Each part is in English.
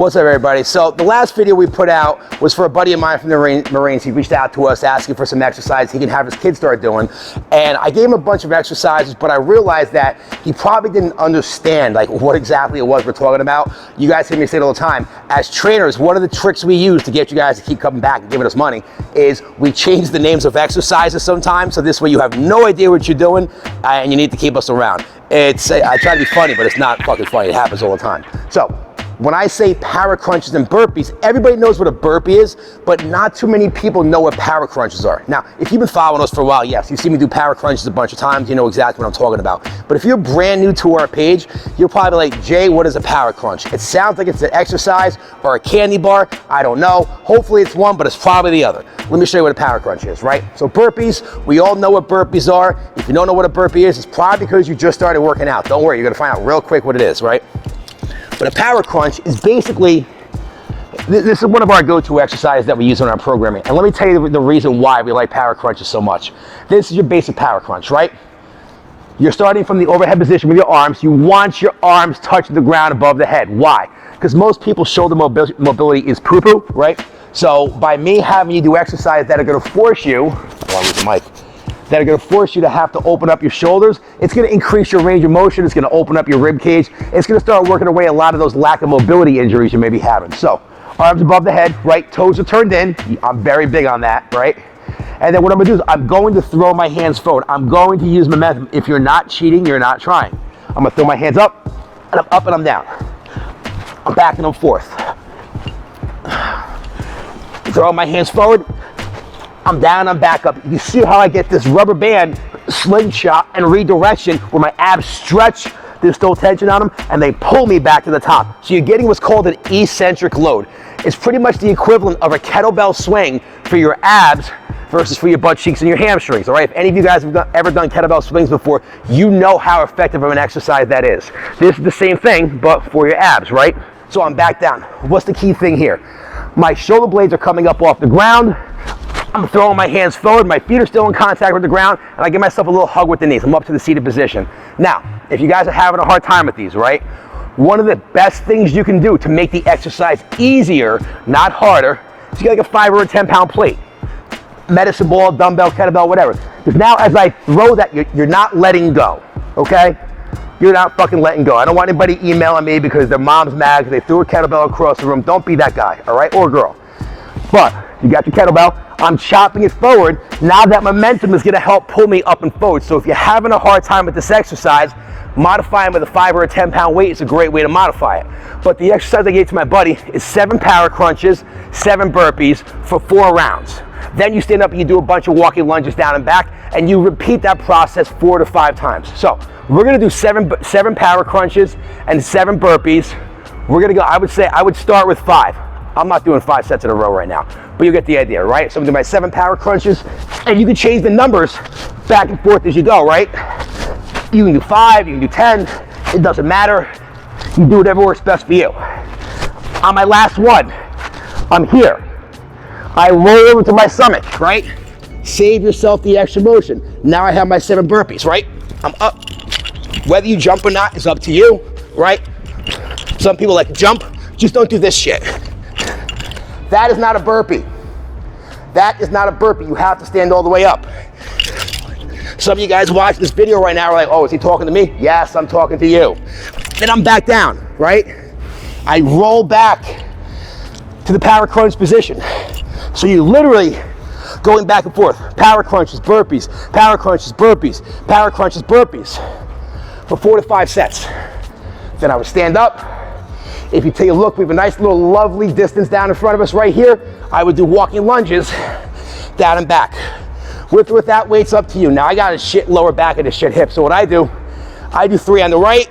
What's up, everybody? So the last video we put out was for a buddy of mine from the Marines. He reached out to us asking for some exercise he can have his kids start doing. And I gave him a bunch of exercises, but I realized that he probably didn't understand like what exactly it was we're talking about. You guys hear me say it all the time. As trainers, one of the tricks we use to get you guys to keep coming back and giving us money is we change the names of exercises sometimes. So this way you have no idea what you're doing and you need to keep us around. I try to be funny, but it's not fucking funny. It happens all the time. So when I say power crunches and burpees, everybody knows what a burpee is, but not too many people know what power crunches are. Now, if you've been following us for a while, yes, you've seen me do power crunches a bunch of times, you know exactly what I'm talking about. But if you're brand new to our page, you're probably like, Jay, what is a power crunch? It sounds like it's an exercise or a candy bar. I don't know. Hopefully it's one, but it's probably the other. Let me show you what a power crunch is, right? So burpees, we all know what burpees are. If you don't know what a burpee is, it's probably because you just started working out. Don't worry, you're gonna find out real quick what it is, right? But a power crunch is basically, this is one of our go-to exercises that we use in our programming. And let me tell you the reason why we like power crunches so much. This is your basic power crunch, right? You're starting from the overhead position with your arms. You want your arms touching the ground above the head. Why? Because most people's shoulder mobility is poo-poo, right? So by me having you do exercises that are gonna force you, I'll lose the mic, that are gonna force you to have to open up your shoulders, it's gonna increase your range of motion, it's gonna open up your rib cage, it's gonna start working away a lot of those lack of mobility injuries you may be having. So, arms above the head, right, toes are turned in, I'm very big on that, right? And then what I'm gonna do is I'm going to throw my hands forward. I'm going to use momentum. If you're not cheating, you're not trying. I'm gonna throw my hands up, and I'm up and I'm down. I'm back and I'm forth. Throw my hands forward, I'm down, I'm back up. You see how I get this rubber band slingshot and redirection where my abs stretch, there's still tension on them, and they pull me back to the top. So you're getting what's called an eccentric load. It's pretty much the equivalent of a kettlebell swing for your abs versus for your butt cheeks and your hamstrings, all right? If any of you guys have ever done kettlebell swings before, you know how effective of an exercise that is. This is the same thing, but for your abs, right? So I'm back down. What's the key thing here? My shoulder blades are coming up off the ground. I'm throwing my hands forward, my feet are still in contact with the ground, and I give myself a little hug with the knees. I'm up to the seated position. Now, if you guys are having a hard time with these, right? One of the best things you can do to make the exercise easier, not harder, is you get like a 5 or a 10-pound plate. Medicine ball, dumbbell, kettlebell, whatever. Because now as I throw that, you're not letting go, okay? You're not fucking letting go. I don't want anybody emailing me because their mom's mad because they threw a kettlebell across the room. Don't be that guy, all right, or girl. But you got your kettlebell, I'm chopping it forward. Now that momentum is gonna help pull me up and forward. So if you're having a hard time with this exercise, modifying with a 5 or a 10-pound weight is a great way to modify it. But the exercise I gave to my buddy is 7 power crunches, 7 burpees for 4 rounds. Then you stand up and you do a bunch of walking lunges down and back, and you repeat that process 4 to 5 times. So we're gonna do 7 power crunches and 7 burpees. We're gonna go, I would start with 5. I'm not doing 5 sets in a row right now, but you get the idea, right? So I'm gonna do my 7 power crunches, and you can change the numbers back and forth as you go, right? You can do 5, you can do 10, it doesn't matter. You can do whatever works best for you. On my last one, I'm here. I roll over to my stomach, right? Save yourself the extra motion. Now I have my 7 burpees, right? I'm up. Whether you jump or not is up to you, right? Some people like to jump, just don't do this shit. That is not a burpee. That is not a burpee. You have to stand all the way up. Some of you guys watching this video right now are like, oh, is he talking to me? Yes, I'm talking to you. Then I'm back down, right? I roll back to the power crunch position. So you literally going back and forth. Power crunches, burpees, power crunches, burpees, power crunches, burpees for 4 to 5 sets. Then I would stand up. If you take a look, we have a nice little lovely distance down in front of us right here. I would do walking lunges down and back. With or without weights, up to you. Now I got a shit lower back and a shit hip. So what I do 3 on the right,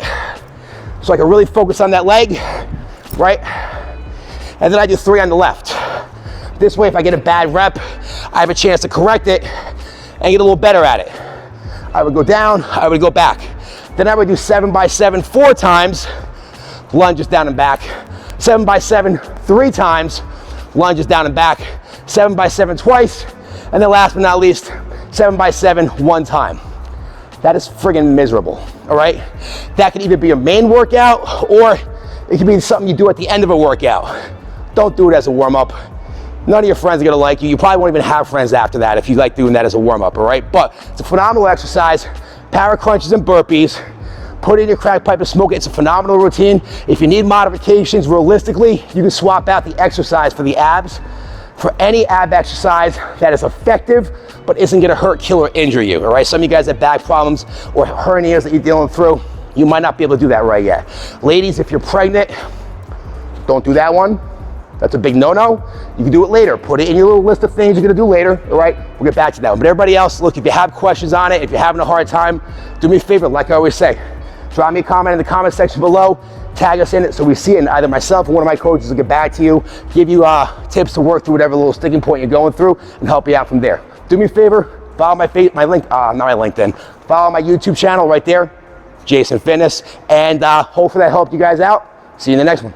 so I can really focus on that leg, right? And then I do 3 on the left. This way, if I get a bad rep, I have a chance to correct it and get a little better at it. I would go down, I would go back. Then I would do 7 by 7 4 times, lunges down and back. 7 by 7 3 times, lunges down and back. 7 by 7 twice. And then last but not least, 7 by 7 1 time. That is friggin' miserable, all right? That could either be a main workout or It can be something you do at the end of a workout. Don't do it as a warm-up. None of your friends are gonna like you. You probably won't even have friends after that if you like doing that as a warm-up, all right? But it's a phenomenal exercise. Power crunches and burpees. Put it in your crack pipe and smoke it. It's a phenomenal routine. If you need modifications, realistically, you can swap out the exercise for the abs. For any ab exercise that is effective, but isn't gonna hurt, kill, or injure you, all right? Some of you guys have back problems or hernias that you're dealing through. You might not be able to do that right yet. Ladies, if you're pregnant, don't do that one. That's a big no-no. You can do it later. Put it in your little list of things you're gonna do later, all right? We'll get back to that one. But everybody else, look, if you have questions on it, if you're having a hard time, do me a favor, like I always say, drop me a comment in the comment section below, tag us in it so we see it, and either myself or one of my coaches will get back to you, give you tips to work through whatever little sticking point you're going through, and help you out from there. Do me a favor, follow my LinkedIn, follow my YouTube channel right there, Jason Fitness, and hopefully that helped you guys out. See you in the next one.